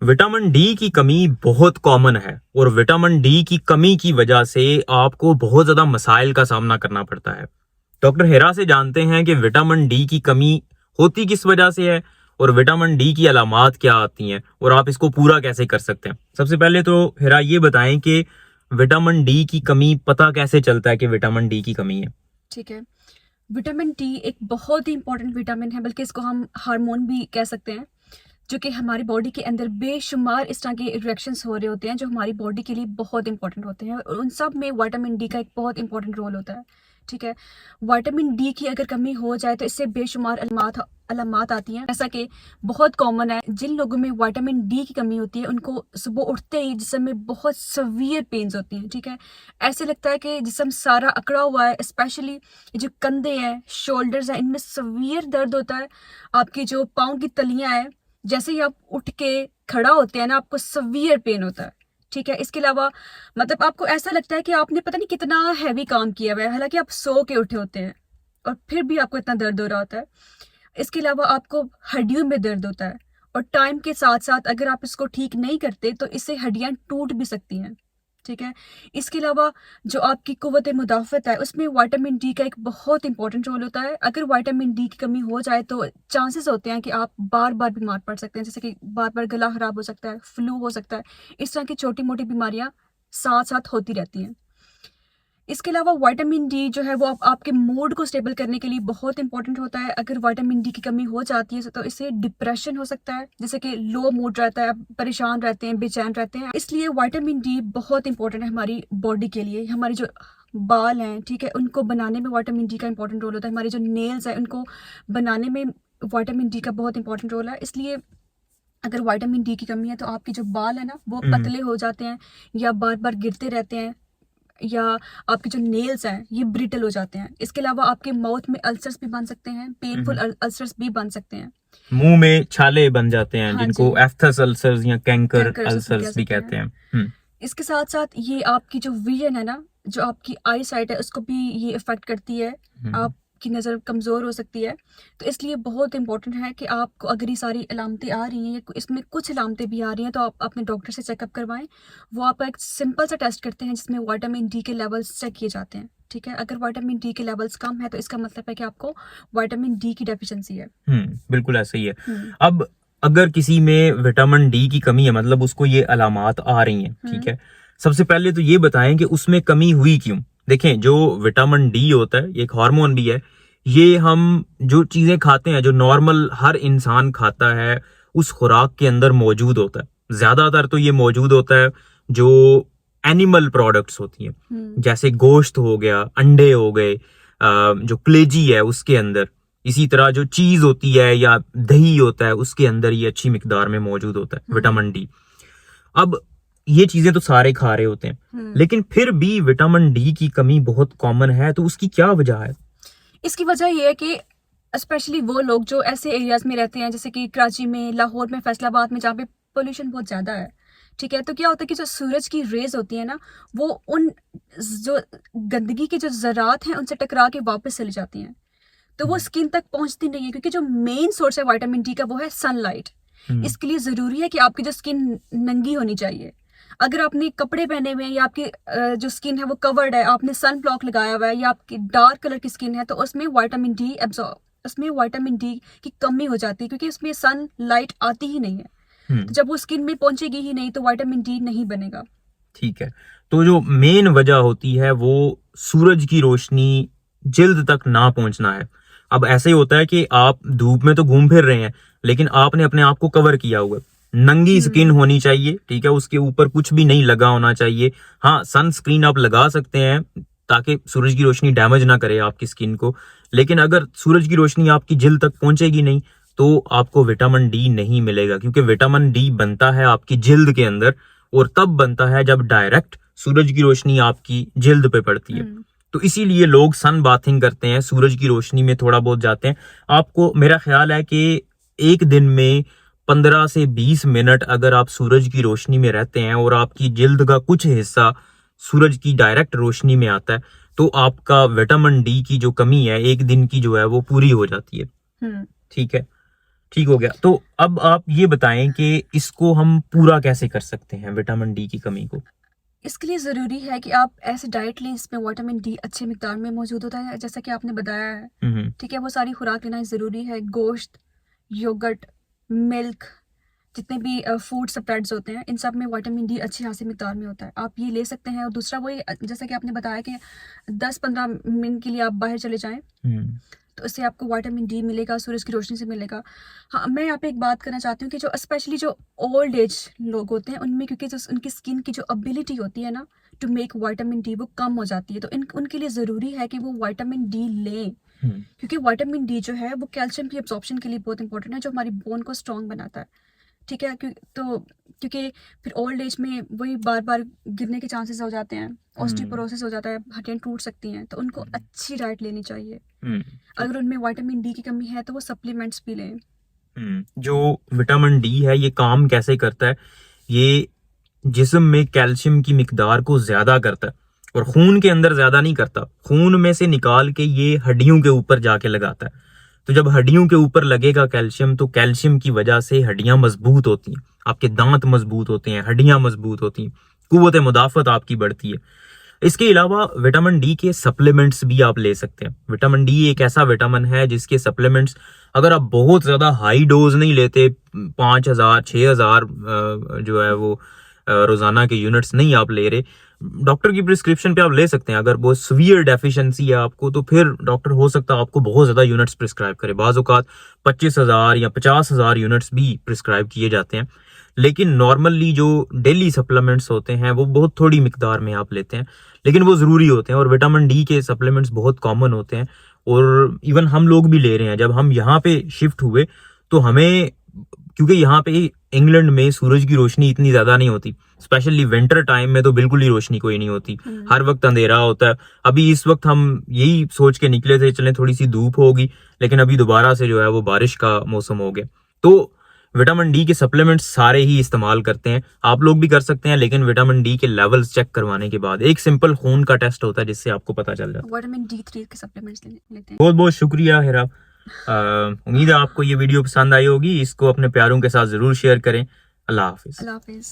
Vitamin D की कमी बहुत कॉमन है और विटामिन डी की कमी की वजह से आपको बहुत ज्यादा मसाइल का सामना करना पड़ता है। डॉक्टर हेरा से जानते हैं कि विटामिन डी की कमी होती किस वजह से है और विटामिन डी की अलामात क्या आती हैं और आप इसको पूरा कैसे कर सकते हैं। सबसे पहले तो हेरा ये बताएं कि विटामिन डी की कमी पता कैसे चलता है कि विटामिन डी की कमी है। ठीक है, विटामिन डी एक बहुत ही इंपॉर्टेंट विटामिन है, बल्कि इसको हम हार्मोन भी कह सकते हैं, जो कि हमारी बॉडी के अंदर बेशुमार इस तरह के रिएक्शंस हो रहे होते हैं जो हमारी बॉडी के लिए बहुत इंपॉर्टेंट होते हैं, और उन सब में विटामिन डी का एक बहुत इंपॉर्टेंट रोल होता है। ठीक है, विटामिन डी की अगर कमी हो जाए तो इससे बेशुमार अलामात आती हैं। ऐसा कि बहुत कॉमन है, जिन लोगों में विटामिन डी की कमी होती है उनको सुबह उठते ही जिस्म में बहुत सवियर पेन्स होती हैं। ठीक है, ऐसे लगता है कि जिस्म सारा अकड़ा हुआ है, स्पेशली जो कंधे हैं, शोल्डर्स हैं, इनमें सवियर दर्द होता है। आपकी जो पाँव की तलियां हैं, जैसे ही आप उठ के खड़ा होते हैं ना, आपको सवियर पेन होता है। ठीक है, इसके अलावा मतलब आपको ऐसा लगता है कि आपने पता नहीं कितना हैवी काम किया हुआ है, हालांकि आप सो के उठे होते हैं और फिर भी आपको इतना दर्द हो रहा होता है। इसके अलावा आपको हड्डियों में दर्द होता है, और टाइम के साथ साथ अगर आप इसको ठीक नहीं करते तो इससे हड्डियां टूट भी सकती हैं। ठीक है, इसके अलावा जो आपकी कुव्वत मुदाफ़त है उसमें विटामिन डी का एक बहुत इंपॉर्टेंट रोल होता है। अगर विटामिन डी की कमी हो जाए तो चांसेस होते हैं कि आप बार बार बीमार पड़ सकते हैं, जैसे कि बार बार गला खराब हो सकता है, फ्लू हो सकता है, इस तरह की छोटी मोटी बीमारियां साथ साथ होती रहती हैं। इसके अलावा विटामिन डी जो है वो आपके मूड को स्टेबल करने के लिए बहुत इंपॉर्टेंट होता है। अगर विटामिन डी की कमी हो जाती है तो इससे डिप्रेशन हो सकता है, जैसे कि लो मूड रहता है, परेशान रहते हैं, बेचैन रहते हैं। इसलिए विटामिन डी बहुत इंपॉर्टेंट है हमारी बॉडी के लिए। हमारी जो बाल हैं, ठीक है, उनको बनाने में विटामिन डी का इंपॉर्टेंट रोल होता है। हमारे जो नेल्स हैं उनको बनाने में विटामिन डी का बहुत इंपॉर्टेंट रोल है। इसलिए अगर विटामिन डी की कमी है तो आपके जो बाल है ना वो पतले हो जाते हैं, या बार बार गिरते रहते हैं, या आपके जो नेल्स हैं ये ब्रिटल हो जाते हैं। इसके अलावा आपके माउथ में अल्सर्स भी बन सकते हैं, पेनफुल अल्सर्स भी बन सकते हैं, मुंह में छाले बन जाते हैं, हाँ जिनको जी, एफ्थस अल्सर्स या कैंकर कैंकर अल्सर्स भी कहते हैं। इसके साथ साथ ये आपकी जो विजन है ना, जो आपकी आई साइट है, उसको भी ये इफेक्ट करती है। आपकी नज़र कमज़ोर हो सकती है, तो इसलिए बहुत इंपॉर्टेंट है कि आपको अगर ये सारी अलामतें आ रही हैं, इसमें कुछ अलामतें भी आ रही हैं, तो आप अपने डॉक्टर से चेकअप करवाएं। वो आपका एक सिंपल सा टेस्ट करते हैं जिसमें विटामिन डी के लेवल्स चेक किए जाते हैं। ठीक है, अगर विटामिन डी के लेवल्स कम है तो इसका मतलब है कि आपको विटामिन डी की डेफिशिएंसी है। बिल्कुल ऐसा ही है। अब अगर किसी में विटामिन डी की कमी है, मतलब उसको ये अलामात आ रही हैं, ठीक है, सबसे पहले तो ये बताएं कि उसमें कमी हुई क्यों। देखें, जो विटामिन डी होता है ये एक हार्मोन भी है। ये हम जो चीजें खाते हैं, जो नॉर्मल हर इंसान खाता है, उस खुराक के अंदर मौजूद होता है। ज्यादातर तो ये मौजूद होता है जो एनिमल प्रोडक्ट्स होती हैं, जैसे गोश्त हो गया, अंडे हो गए, जो कलेजी है उसके अंदर, इसी तरह जो चीज होती है या दही होता है उसके अंदर ये अच्छी मिकदार में मौजूद होता है विटामिन डी। अब ये चीजें तो सारे खा रहे होते हैं, लेकिन फिर भी विटामिन डी की कमी बहुत कॉमन है, तो उसकी क्या वजह है? इसकी वजह यह है कि स्पेशली वो लोग जो ऐसे एरियाज में रहते हैं, जैसे कि कराची में, लाहौर में, फैसलाबाद में, जहाँ पे पोल्यूशन बहुत ज़्यादा है। ठीक है, तो क्या होता है कि जो सूरज की रेज होती है ना, वो उन जो गंदगी के जो ज़रात हैं उनसे टकरा के वापस चली जाती हैं, तो वो स्किन तक पहुंचती नहीं है, क्योंकि जो मेन सोर्स है विटामिन डी का वो है सनलाइट। इसके लिए ज़रूरी है कि आपकी जो स्किन नंगी होनी चाहिए। अगर आपने कपड़े पहने हुए हैं या आपकी जो स्किन है वो कवर्ड है, आपने सन ब्लॉक लगाया हुआ है, या आपकी डार्क कलर की स्किन है, तो उसमें विटामिन डी की कमी हो जाती है, क्योंकि उसमें सन लाइट आती ही नहीं है। तो जब वो स्किन में पहुंचेगी ही नहीं तो विटामिन डी नहीं बनेगा। ठीक है, तो जो मेन वजह होती है वो सूरज की रोशनी जिल्द तक ना पहुंचना है। अब ऐसे ही होता है कि आप धूप में तो घूम फिर रहे हैं, लेकिन आपने अपने आप को कवर किया हुआ है, नंगी स्किन होनी चाहिए, ठीक है, उसके ऊपर कुछ भी नहीं लगा होना चाहिए। हाँ, सनस्क्रीन आप लगा सकते हैं ताकि सूरज की रोशनी डैमेज ना करे आपकी स्किन को, लेकिन अगर सूरज की रोशनी आपकी जिल्द तक पहुंचेगी नहीं तो आपको विटामिन डी नहीं मिलेगा, क्योंकि विटामिन डी बनता है आपकी जिल्द के अंदर, और तब बनता है जब डायरेक्ट सूरज की रोशनी आपकी जिल्द पे पड़ती है। तो इसीलिए लोग सन बाथिंग करते हैं, सूरज की रोशनी में थोड़ा बहुत जाते हैं। आपको, मेरा ख्याल है कि एक दिन में 15 से 20 मिनट अगर आप सूरज की रोशनी में रहते हैं और आपकी जिल्द का कुछ हिस्सा सूरज की डायरेक्ट रोशनी में आता है, तो आपका विटामिन डी की जो कमी है एक दिन की जो है वो पूरी हो जाती है। ठीक है, ठीक हो गया। तो अब आप ये बताएं कि इसको हम पूरा कैसे कर सकते हैं विटामिन डी की कमी को। इसके लिए ज़रूरी है कि आप ऐसे डाइट लें जिसमें विटामिन डी अच्छे मिकदार में मौजूद होता है, जैसा कि आपने बताया है। हम्म। ठीक है, वो सारी खुराक लेना ज़रूरी है। गोश्त, योगर्ट, मिल्क, जितने भी फूड स्प्रेड्स होते हैं, इन सब में विटामिन डी अच्छी खासी मिकदार में होता है, आप ये ले सकते हैं। और दूसरा वही जैसा कि आपने बताया कि 10-15 मिनट के लिए आप बाहर चले जाएं, तो इससे आपको विटामिन डी मिलेगा, सूरज की रोशनी से मिलेगा। हाँ, मैं यहाँ पे एक बात करना चाहती हूँ कि जो स्पेशली जो ओल्ड एज लोग होते हैं, उनमें क्योंकि जो उनकी स्किन की जो एबिलिटी होती है ना टू मेक विटामिन डी, वो कम हो जाती है, तो उनके लिए ज़रूरी है कि वो विटामिन डी लें। क्योंकि विटामिन डी जो है वो कैल्शियम की एब्जॉर्प्शन के लिए बहुत इंपॉर्टेंट है, जो हमारी बोन को स्ट्रॉन्ग बनाता है। ठीक है, क्योंकि फिर ओल्ड एज में वही बार बार गिरने के चांसेस हो जाते हैं, ऑस्टियोपोरोसिस हो जाता है, हड्डियाँ टूट सकती हैं, तो उनको अच्छी डाइट लेनी चाहिए। अगर उनमें विटामिन डी की कमी है तो वो सप्लीमेंट्स भी लें। जो विटामिन डी है ये काम कैसे करता है, ये जिस्म में कैल्शियम की मिकदार को ज्यादा करता है और खून के अंदर ज्यादा नहीं करता, खून में से निकाल के ये हड्डियों के ऊपर जाके लगाता है। तो जब हड्डियों के ऊपर लगेगा कैल्शियम, तो कैल्शियम की वजह से हड्डियां मजबूत होती हैं, आपके दांत मजबूत होते हैं, हड्डियां मजबूत होती हैं, कुव्वत मुदाफत आपकी बढ़ती है। इसके अलावा विटामिन डी के सप्लीमेंट्स भी आप ले सकते हैं। विटामिन डी एक ऐसा विटामिन है जिसके सप्लीमेंट्स अगर आप बहुत ज्यादा हाई डोज नहीं लेते, 5,000 6,000 जो है वो रोजाना के यूनिट्स नहीं आप ले रहे, डॉक्टर की प्रिस्क्रिप्शन पे आप ले सकते हैं। अगर बहुत सीवियर डेफिशिएंसी है आपको, तो फिर डॉक्टर हो सकता है आपको बहुत ज्यादा यूनिट्स प्रिस्क्राइब करे। बाज़ औक़ात 25,000 या 50,000 यूनिट्स भी प्रिस्क्राइब किए जाते हैं। लेकिन नॉर्मली जो डेली सप्लीमेंट्स होते हैं वो बहुत थोड़ी मिकदार में आप लेते हैं, लेकिन वो जरूरी होते हैं। और विटामिन डी के सप्लीमेंट्स बहुत कॉमन होते हैं और इवन हम लोग भी ले रहे हैं। जब हम यहाँ पे शिफ्ट हुए तो हमें, क्योंकि यहाँ पे इंग्लैंड में सूरज की रोशनी इतनी ज्यादा नहीं होती, स्पेशली विंटर टाइम में तो बिल्कुल ही रोशनी कोई नहीं होती, हर वक्त अंधेरा होता है। अभी इस वक्त हम यही सोच के निकले थे चलें थोड़ी सी धूप होगी, लेकिन अभी दोबारा से जो है वो बारिश का मौसम हो गया। तो विटामिन डी के सप्लीमेंट्स सारे ही इस्तेमाल करते हैं, आप लोग भी कर सकते हैं, लेकिन विटामिन डी के लेवल्स चेक करवाने के बाद एक सिंपल खून का टेस्ट होता है जिससे आपको पता चल जाता है। विटामिन D3 के सप्लीमेंट्स लेते हैं। बहुत बहुत शुक्रिया हिरा, उम्मीद है आपको ये वीडियो पसंद आई होगी। इसको अपने प्यारों के साथ जरूर शेयर करें। अल्लाह हाफिज। अल्लाह हाफिज।